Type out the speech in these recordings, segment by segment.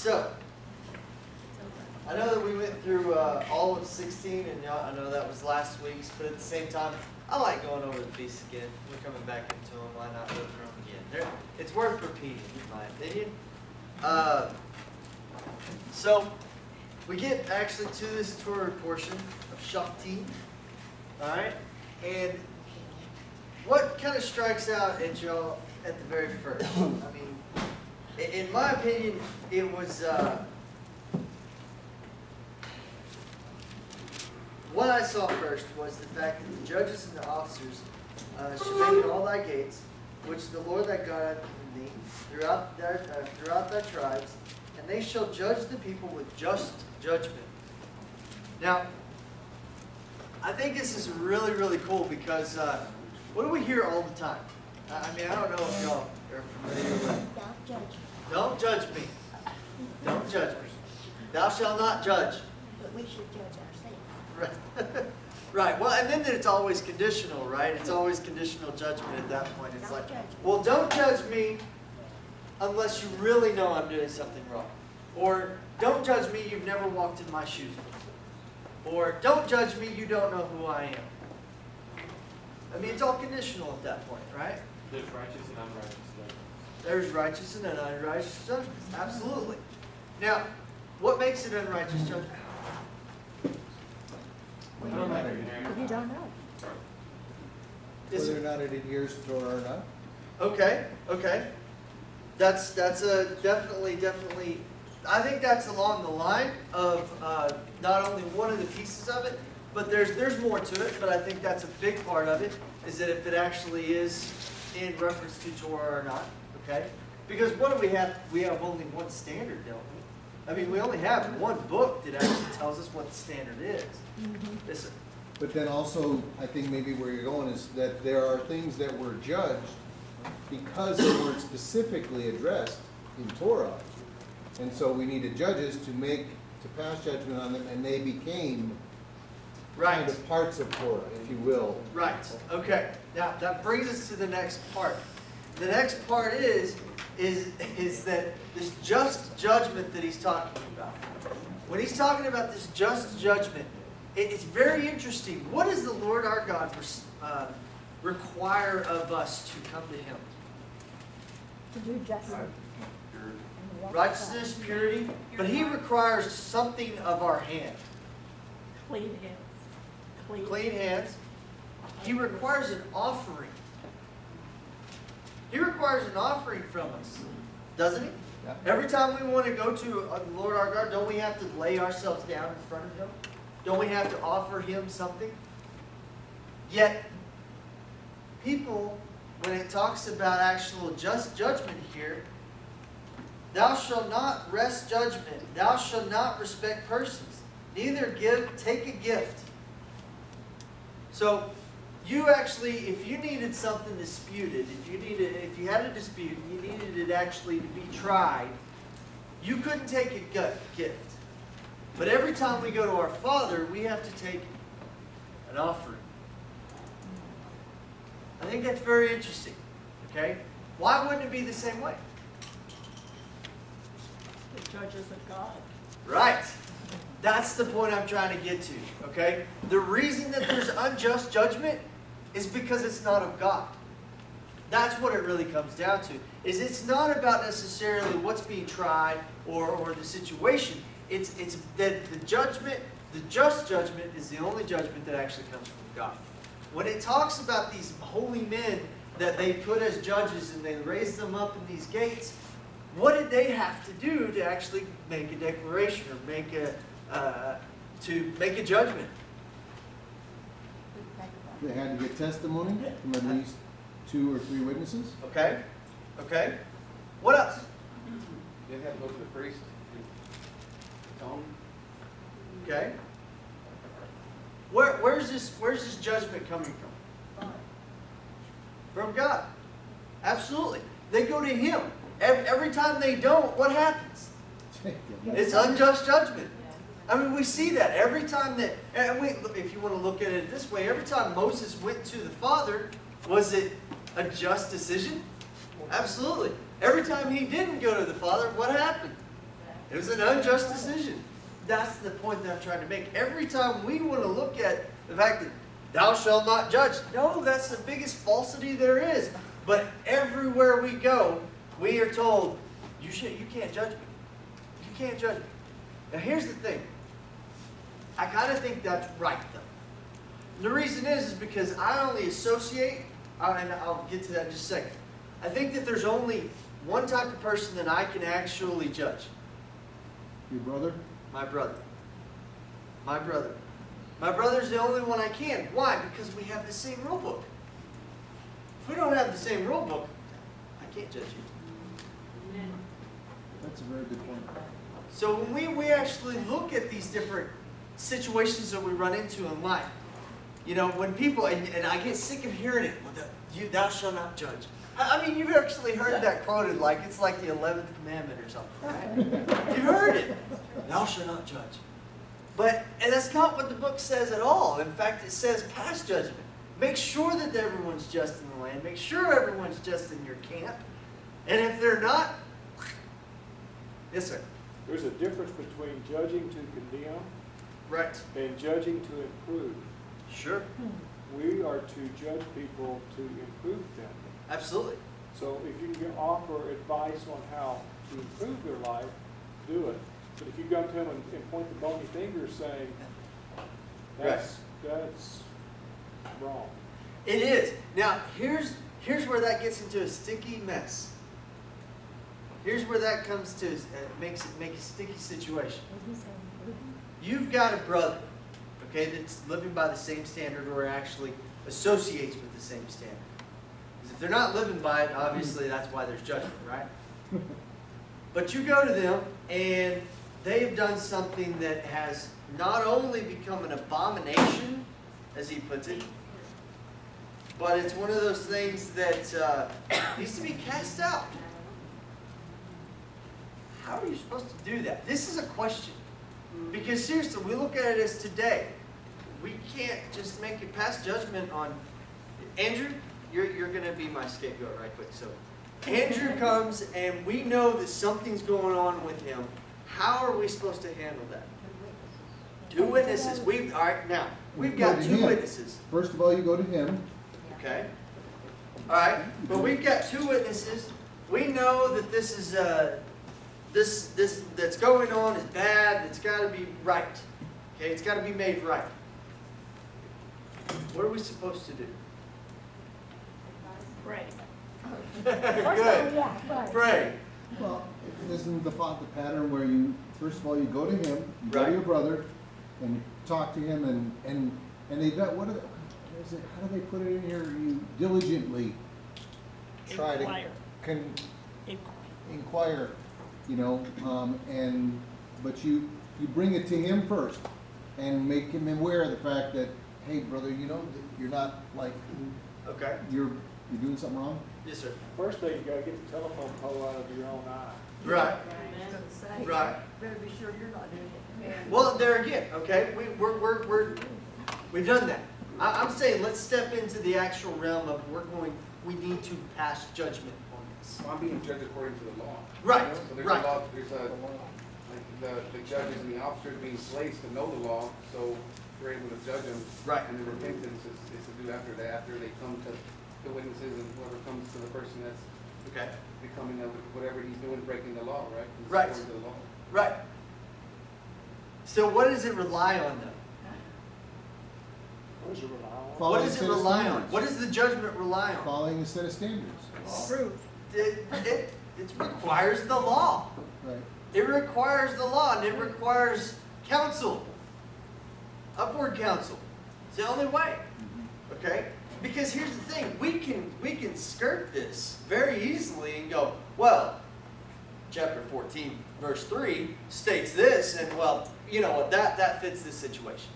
So, I know that we went through all of 16, and I know that was last week's, but at the same time, I like going over the feasts again. We're coming back into them. Why not go through them again? It's worth repeating, in my opinion. So, we get actually to this Torah portion of Shoftim, all right? And what kind of strikes out at y'all at the very first? I mean, in my opinion, it was what I saw first was the fact that the judges and the officers shall make in all thy gates, which the Lord thy God hath given thee throughout thy tribes, and they shall judge the people with just judgment. Now, I think this is really, really cool because what do we hear all the time? I mean, I don't know if y'all are familiar with. Don't judge me. Don't judge me. Don't judge me. Thou shalt not judge. But we should judge ourselves. Right. Right. Well, and then it's always conditional, right? It's always conditional judgment at that point. It's Don't like, judge me. well, don't judge me unless you really know I'm doing something wrong. Or don't judge me, you've never walked in my shoes before. Or don't judge me, you don't know who I am. I mean, it's all conditional at that point, right? There's righteous and unrighteous judgments. There's righteous and unrighteous judgments. Absolutely. Now, what makes it unrighteous judgment? If you don't know. Is Whether it, or not it adheres to Torah or not. okay, okay. That's a definitely. I think that's along the line of not only one of the pieces of it, but there's more to it. But I think that's a big part of it. Is that if it actually is in reference to Torah or not? Okay. Because what do we have? We have only one standard, don't we? I mean, we only have one book that actually tells us what the standard is. Listen. But then also, I think maybe where you're going is that there are things that were judged because they weren't specifically addressed in Torah. And so we needed judges to pass judgment on them, and they became Right. kind of parts of Torah, if you will. Right. Okay. Now that brings us to the next part. The next part is that this just judgment that he's talking about. When he's talking about this just judgment, it's very interesting. What does the Lord our God require of us to come to Him? To do justice. Righteousness, purity, but He requires something of our hand. Clean hands. Clean hands. He requires an offering. He requires an offering from us, doesn't He? Yeah. Every time we want to go to the Lord our God, don't we have to lay ourselves down in front of Him? Don't we have to offer Him something? Yet, people, when it talks about actual just judgment here, thou shalt not wrest judgment, thou shalt not respect persons, neither take a gift. So, you actually, if you needed something disputed, if you had a dispute and you needed it actually to be tried, you couldn't take a gift. But every time we go to our Father, we have to take an offering. I think that's very interesting. Okay? Why wouldn't it be the same way? The judges of God. Right. That's the point I'm trying to get to. Okay? The reason that there's unjust judgment is because it's not of God. That's what it really comes down to. Is it's not about necessarily what's being tried or the situation. It's that the judgment, the just judgment, is the only judgment that actually comes from God. When it talks about these holy men that they put as judges and they raise them up in these gates, what did they have to do to actually make a declaration or make a judgment? They had to get testimony from at least 2 or 3 witnesses. Okay? Okay? What else? They had to go to the priest to atone. Okay? Where's this judgment coming from? From God. Absolutely. They go to Him. Every time they don't, what happens? It's unjust judgment. I mean, we see that every time that, if you want to look at it this way, every time Moses went to the Father, was it a just decision? Absolutely. Every time he didn't go to the Father, what happened? It was an unjust decision. That's the point that I'm trying to make. Every time we want to look at the fact that thou shalt not judge, no, that's the biggest falsity there is. But everywhere we go, we are told, you can't judge me. You can't judge me. Now here's the thing. I kind of think that's right, though. And the reason is because I only associate, and I'll get to that in just a second. I think that there's only one type of person that I can actually judge. Your brother? My brother. My brother. My brother's the only one I can. Why? Because we have the same rule book. If we don't have the same rule book, I can't judge you. That's a very good point. So when we actually look at these different situations that we run into in life, you know, when people, and I get sick of hearing it, well, thou shalt not judge. I mean, you've actually heard that quoted like it's like the 11th commandment or something, right? You've heard it. Thou shalt not judge. And that's not what the book says at all. In fact, it says pass judgment. Make sure that everyone's just in the land. Make sure everyone's just in your camp. And if they're not, yes, sir. There's a difference between judging to condemn Right. and judging to improve. Sure. We are to judge people to improve them. Absolutely. So if you can offer advice on how to improve their life, do it. But if you go to them and point the bony finger saying, that's wrong. It is. Now, here's where that gets into a sticky mess. Here's where that comes to, makes a sticky situation. You've got a brother, okay, that's living by the same standard or actually associates with the same standard. Because if they're not living by it, obviously that's why there's judgment, right? But you go to them and they've done something that has not only become an abomination, as he puts it, but it's one of those things that needs to be cast out. How are you supposed to do that? This is a question. Because seriously, we look at it as today. We can't just make a pass judgment on Andrew. You're going to be my scapegoat right quick. So Andrew comes and we know that something's going on with him. How are we supposed to handle that? Two witnesses. All right, now we've got two witnesses. First of all, you go to him. Okay. All right, but we've got two witnesses. We know that this is this that's going on is bad. It's got to be right. Okay, it's got to be made right. What are we supposed to do? Pray. Good. Yeah, right. Pray. Well, isn't the pattern where you, first of all, you go to him, you go Right. to your brother, and talk to him, and they've got, what is it, how do they put it in here? You diligently try Inquire. to inquire, you know, but you bring it to him first, and make him aware of the fact that, hey, brother, you know, that you're not like, Okay. you're doing something wrong. Yes, sir. First thing, you gotta get the telephone pole out of your own eye. Right. Right. Better be sure you're not doing it. Well, there again. Okay, we've done that. I'm saying let's step into the actual realm of we need to pass judgment on this. So I'm being judged according to the law. Right. So there's Right. a law, like the judges and the officers being slaves to know the law, so we're able to judge them. Right. And the repentance is to do after that, after they come to the witnesses and whoever comes to the person that's Okay. becoming whatever he's doing, breaking the law, right? It's Right. according to the law. Right. So what does it rely on though? What does it rely on? Following What does a it set of rely on? standards. What does the judgment rely on? Following a set of standards. Proof. It requires the law. Right. It requires the law, and it requires counsel, upward counsel. It's the only way. Okay? Because here's the thing: we can skirt this very easily and go, well, chapter 14, verse 3 states this, and well, you know what, that fits this situation.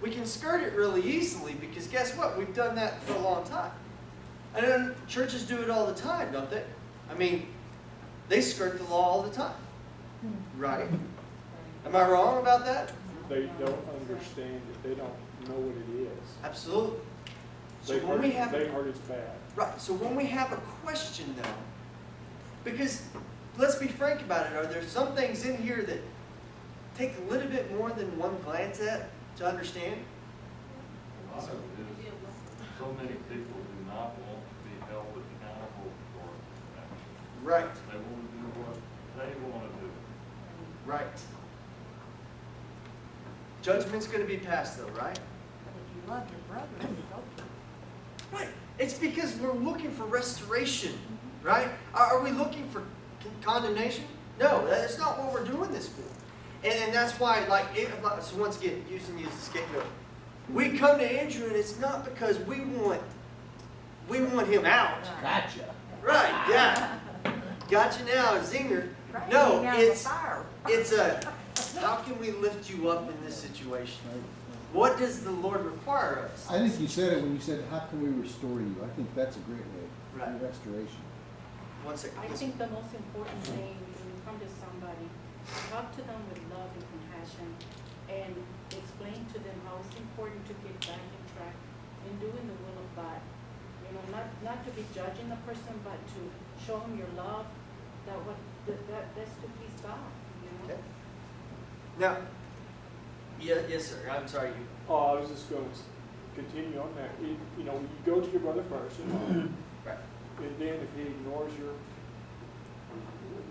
We can skirt it really easily because guess what? We've done that for a long time. And then churches do it all the time, don't they? I mean, they skirt the law all the time. Right? Am I wrong about that? They don't understand it. They don't know what it is. Absolutely. So They've when we have heard it's bad. right, so when we have a question though, because let's be frank about it. Are there some things in here that take a little bit more than one glance at to understand? A lot of it is, so many people do not want to be held accountable for actions. Right, They want to do what they want to do. right. Judgment's going to be passed though, right? But if you love your brother, you go to him. Right. It's because we're looking for restoration, right? Are we looking for condemnation? No, that's not what we're doing this for. And that's why, so once again, using you as a scapegoat, we come to Andrew, and it's not because we want him out. Gotcha. Right? Yeah. Gotcha now, zinger. Right, No, hang out in the it's fire. how can we lift you up in this situation? What does the Lord require of us? I think you said it when you said, how can we restore you? I think that's a great way, Right. restoration. One second. I Yes, think the most important thing when you come to somebody, talk to them with love and compassion and explain to them how it's important to get back in track in doing the will of God. You know, not to be judging the person, but to show them your love, that's to please God, you know? Okay. Now, yes, sir. I'm sorry. I was just going to continue on that. You know, you go to your brother first, and Right. then if he ignores your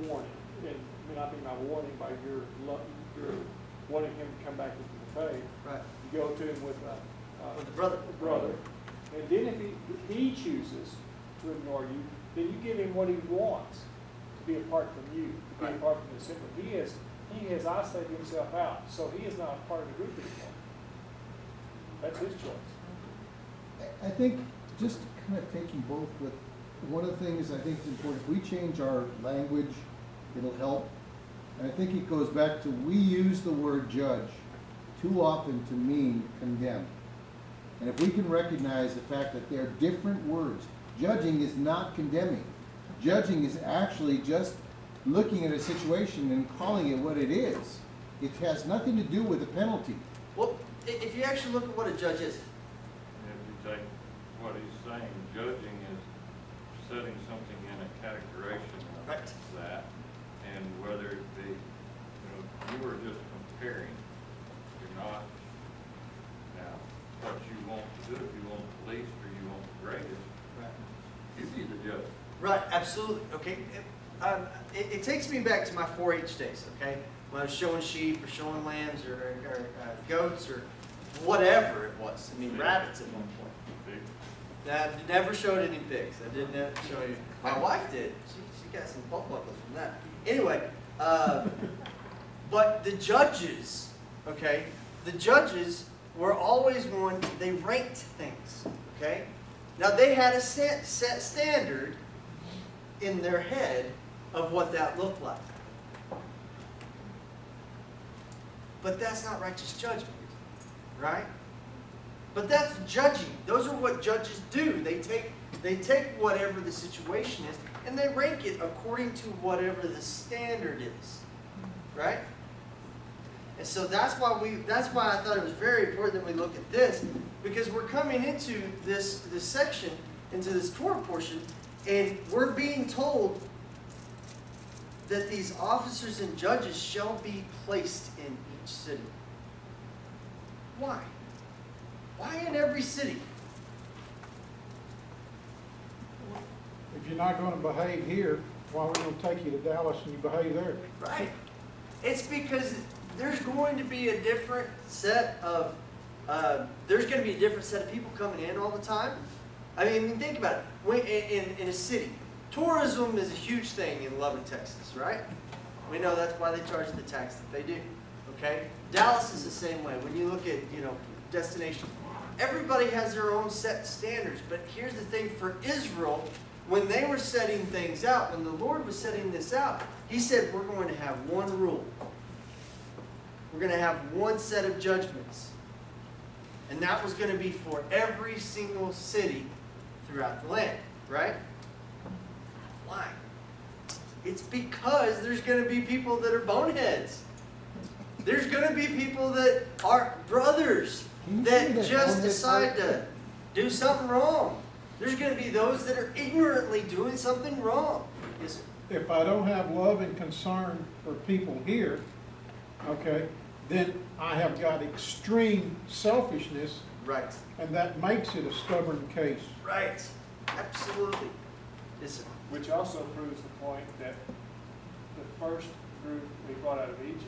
warning, and I mean, I mean my warning by your wanting him to come back into the faith, Right. you go to him with With the brother. a brother, and then if he chooses to ignore you, then you give him what he wants to be apart from you, to be Right. apart from the assembly. He has isolated himself out, so he is not a part of the group anymore. That's his choice. I think just kind of taking both with, one of the things I think is important, if we change our language, it'll help. And I think it goes back to, we use the word judge too often to mean condemn. And if we can recognize the fact that they're different words, judging is not condemning. Judging is actually just looking at a situation and calling it what it is. It has nothing to do with the penalty. Well, if you actually look at what a judge is, If you take what he's saying, judging is setting something in a categorization of Right. that, and whether it be, you are just comparing. You're not, now, what you want to do, if you want the least or you want the greatest, you be the judge. right? Absolutely. Okay. It takes me back to my 4-H days. Okay, when I was showing sheep or showing lambs or goats or whatever it was. I mean, rabbits at one point. I never showed any pigs. I didn't show any. My wife did. She got some belt buckles from that. Anyway, but the judges, okay, the judges were always one, they ranked things, okay? Now they had a set standard in their head of what that looked like. But that's not righteous judgment, right? But that's judging. Those are what judges do. They take whatever the situation is and they rank it according to whatever the standard is, right? And so that's why I thought it was very important that we look at this, because we're coming into this section, into this Torah portion, and we're being told that these officers and judges shall be placed in each city. Why? Why in every city? If you're not gonna behave here, why are we gonna take you to Dallas and you behave there? Right. It's because there's going to be a different set of people coming in all the time. I mean, think about it. When, in a city, tourism is a huge thing in Lubbock, Texas, right? We know that's why they charge the tax that they do. Okay? Dallas is the same way. When you look at, destination, everybody has their own set standards. But here's the thing for Israel, when they were setting things out, when the Lord was setting this out, He said, we're going to have one rule. We're going to have one set of judgments. And that was going to be for every single city throughout the land, right? Why? It's because there's going to be people that are boneheads. There's going to be people that are brothers that just decide to do something wrong. There's going to be those that are ignorantly doing something wrong. Yes, sir. if I don't have love and concern for people here, okay, then I have got extreme selfishness, Right. and that makes it a stubborn case. Right. Absolutely. Yes, sir. Which also proves the point that the first group they brought out of Egypt,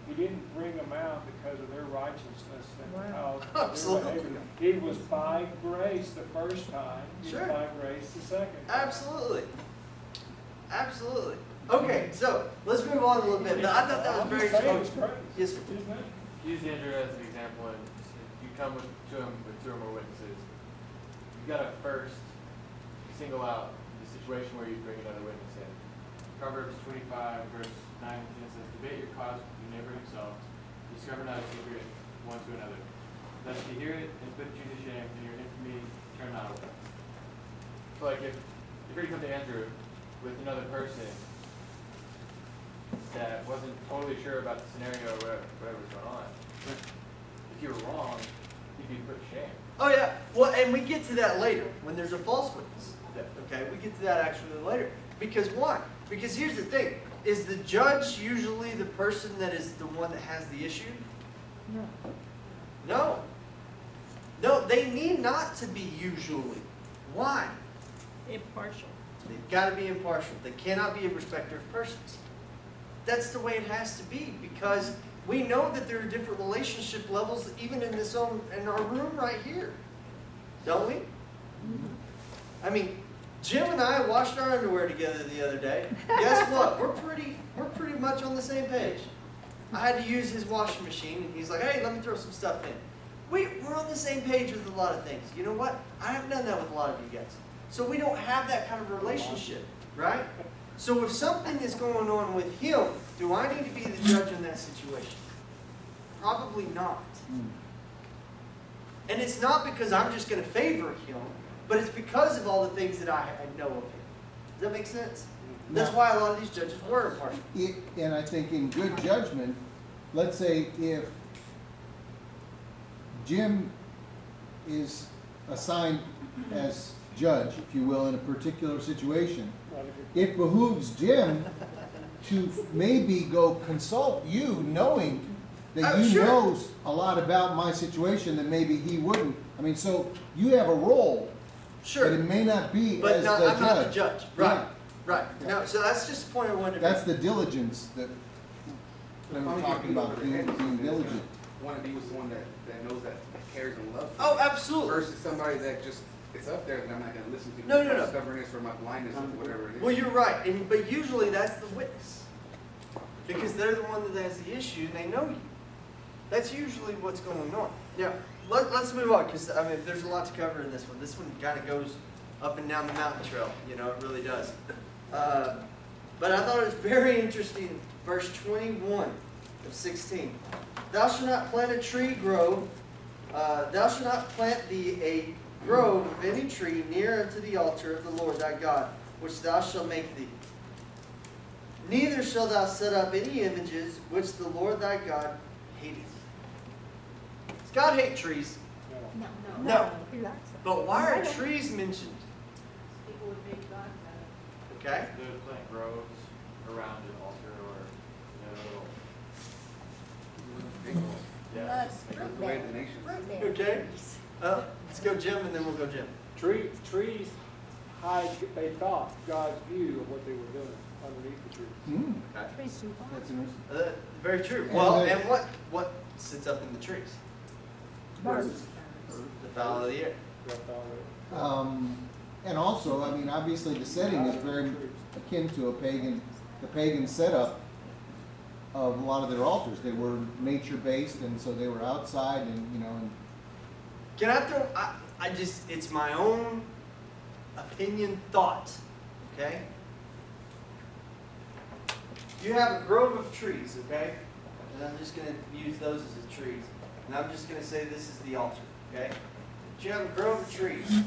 he didn't bring them out because of their righteousness and how they were Absolutely. behaving. It was by grace the first time, it Sure. was by grace the second time. Absolutely. Absolutely. Okay, so let's move on a little bit. But I thought that was very I'm just saying it's strong. grace, Yes, sir. isn't it? Use Andrew as an example, and you come to him with two or more witnesses. You gotta first single out the situation where you bring another witness in. Proverbs 25, verse 9 and 10 says, "Debate your cause with your neighbor himself. Discover not a secret one to another. Lest you hear it and put you to shame, and your infamy turn not away." So, like, if you're going to come to Andrew with another person that wasn't totally sure about the scenario or whatever was going on, if you were wrong, you'd be put to shame. Oh yeah. Well, and we get to that later when there's a false witness. Yeah. Okay, we get to that actually later. Because why? Because here's the thing: is the judge usually the person that is the one that has the issue? No. No, they need not to be usually. Why? Impartial. They've got to be impartial. They cannot be a respecter of persons. That's the way it has to be, because we know that there are different relationship levels even in in our room right here. Don't we? I mean, Jim and I washed our underwear together the other day. Guess what? We're pretty much on the same page. I had to use his washing machine, and he's like, "Hey, let me throw some stuff in." We're on the same page with a lot of things. You know what? I haven't done that with a lot of you guys. So we don't have that kind of relationship, right? So if something is going on with him, do I need to be the judge in that situation? Probably not. And it's not because I'm just going to favor him, but it's because of all the things that I know of him. Does that make sense? That's No. why a lot of these judges were impartial. And I think in good judgment, let's say if Jim is assigned as judge, if you will, in a particular situation, it behooves Jim to maybe go consult you, knowing that Oh, you sure. knows a lot about my situation that maybe he wouldn't. I mean, so you have a role, but Sure. it may not be But as not, the I'm not the judge. Right. Yeah. Right. No, so that's just the point I wanted to That's make. the diligence that we're talking about, being diligent. Want to be with someone that knows that cares and loves. Oh, you, absolutely. Versus somebody that just, it's up there and I'm not going to listen to. No, for no, my no. Stubbornness or my blindness or whatever it is. Well, you're right, but usually that's the witness, because they're the one that has the issue and they know you. That's usually what's going on. Now, let's move on, because I mean, there's a lot to cover in this one. This one kind of goes up and down the mountain trail. You know, it really does. But I thought it was very interesting. Verse 21 of 16. Thou shalt not plant a tree grove. Thou shalt not plant thee a grove of any tree near unto the altar of the Lord thy God, which thou shalt make thee. Neither shalt thou set up any images which the Lord thy God hateth. Does God hate trees? No. No. No. He likes it. But why are trees mentioned? People would make gods out of it. Okay? They would plant groves around an altar or, yeah. Loves Like fruit the way bearing. the nations. Fruit bearing Okay. trees. Let's go Jim, and then we'll go Jim. Trees hide, they thought, God's view of what they were doing underneath the trees. Hmm, Okay. Trees survive. that's interesting. Very true. And Well, the- and what sits up in the trees? Birds. The fowl of the air. That's all it- And also, I mean, obviously the setting is very akin to the pagan setup of a lot of their altars. They were nature-based, and so they were outside and, and Can I throw, I just, it's my own opinion thought, okay? You have a grove of trees, okay? And I'm just gonna use those as the trees. And I'm just gonna say this is the altar, okay? But you have a grove of trees.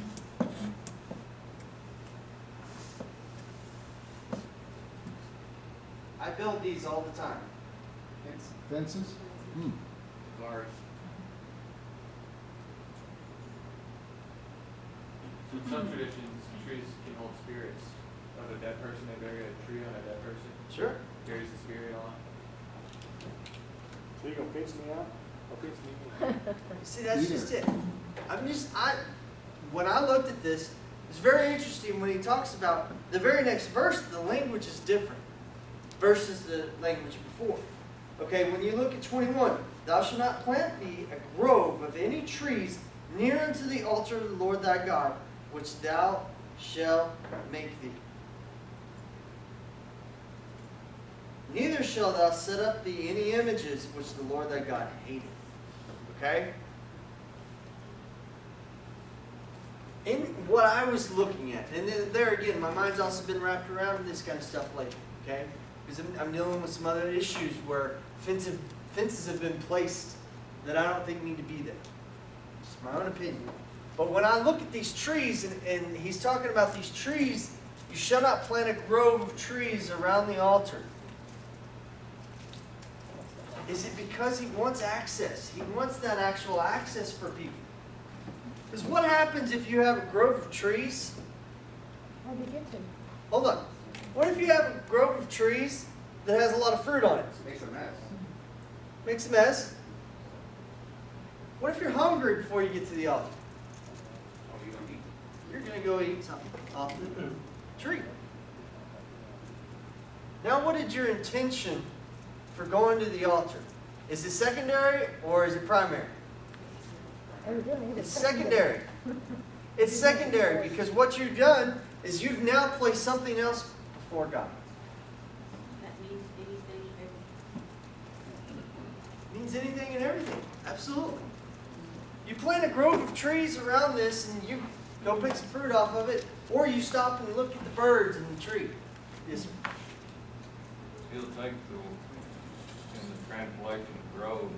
I build these all the time. fences. Hmm. Guard. So in some traditions, trees can hold spirits of a dead person, they bury a tree on a dead person, Sure. carries the spirit on. So you gonna fence me out, or fence me in? See, that's Either. just it. When I looked at this, it's very interesting when he talks about the very next verse, the language is different versus the language before. Okay, when you look at 21, thou shalt not plant thee a grove of any trees near unto the altar of the Lord thy God, which thou shalt make thee. Neither shalt thou set up thee any images which the Lord thy God hateth. Okay? In what I was looking at, and there again, my mind's also been wrapped around this kind of stuff lately, okay? Because I'm dealing with some other issues where fences have been placed that I don't think need to be there. Just my own opinion. But when I look at these trees, and he's talking about these trees, you shall not plant a grove of trees around the altar. Is it because he wants access? He wants that actual access for people. Because what happens if you have a grove of trees? How do you get them? Hold on. What if you have a grove of trees that has a lot of fruit on it? Makes a mess. Makes a mess. What if you're hungry before you get to the altar? Oh, you don't eat. You're going to go eat something off the tree. Now, what is your intention for going to the altar? Is it secondary or is it primary? Evidently, It's secondary. It's secondary because what you've done is you've now placed something else before God. That means anything, everything. It means anything and everything. Absolutely. You plant a grove of trees around this and you go pick some fruit off of it, or you stop and look at the birds in the tree. Yes, sir. He'll take in the translation grove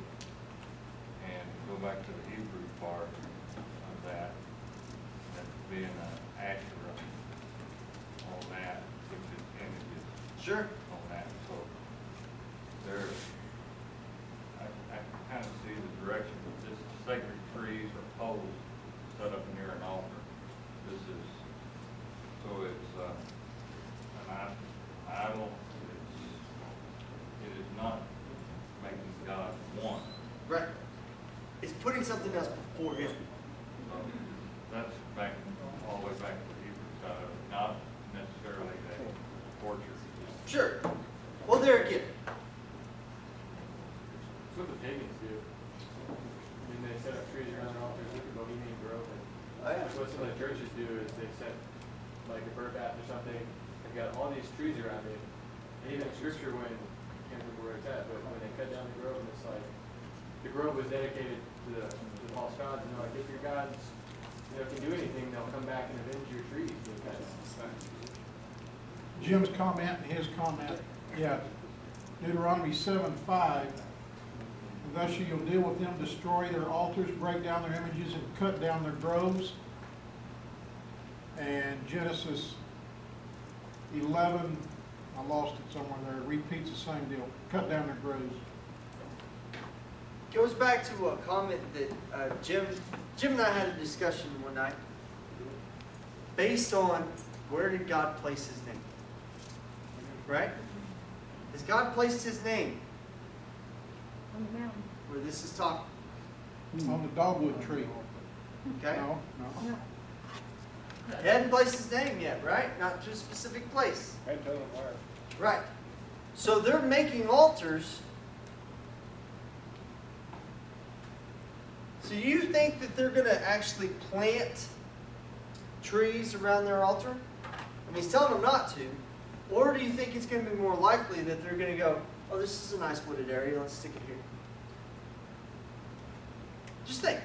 and go back to the Hebrew part of that, being an Asherah on that, which is images Sure. on that, so there, I can kind of see the direction of this sacred trees or poles set up near an altar. This is, so it's, an idol, it is not making God one. Right. It's putting something else before Him. So that's back, all the way back to the Hebrew side of it, not necessarily a torture. Sure. Well, there again. It's what the pagans do. I mean, they set up trees around their altars, look at Bohemian Grove, and Oh, yeah. what some of the churches do is they set, like a bird bath or something, they've got all these trees around it. And even in scripture, when, I can't remember where it's at, but when they cut down the grove, and it's like, the grove was dedicated to the false gods, and they're like, if your gods, can do anything, they'll come back and avenge your trees. Jim's comment and his comment, yeah. Deuteronomy 7:5. Thus you'll deal with them, destroy their altars, break down their images, and cut down their groves. And Genesis 11, I lost it somewhere there, it repeats the same deal, cut down their groves. Goes back to a comment that Jim and I had a discussion one night based on where did God place His name? Right? Has God placed His name On the mountain. where this is talking? On the dogwood tree. Okay? No. No. He hadn't placed His name yet, right? Not to a specific place. And tell them where. Right. So they're making altars. So you think that they're going to actually plant trees around their altar? I mean, he's telling them not to. Or do you think it's going to be more likely that they're going to go, oh, this is a nice wooded area, let's stick it here? Just think.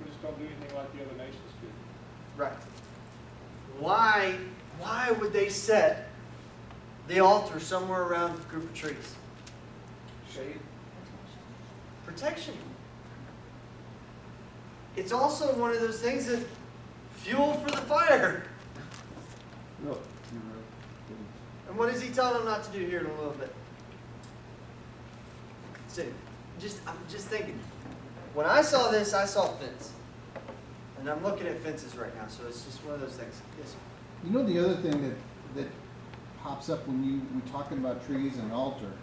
We just don't do anything like the other nations do. Right. Why would they set the altar somewhere around a group of trees? Shade. Protection. It's also one of those things that fuel for the fire. No. And what is he telling them not to do here in a little bit? So, I'm just thinking. When I saw this, I saw fence. And I'm looking at fences right now, so it's just one of those things. Yes, sir. You know, the other thing that pops up when we're talking about trees and an altar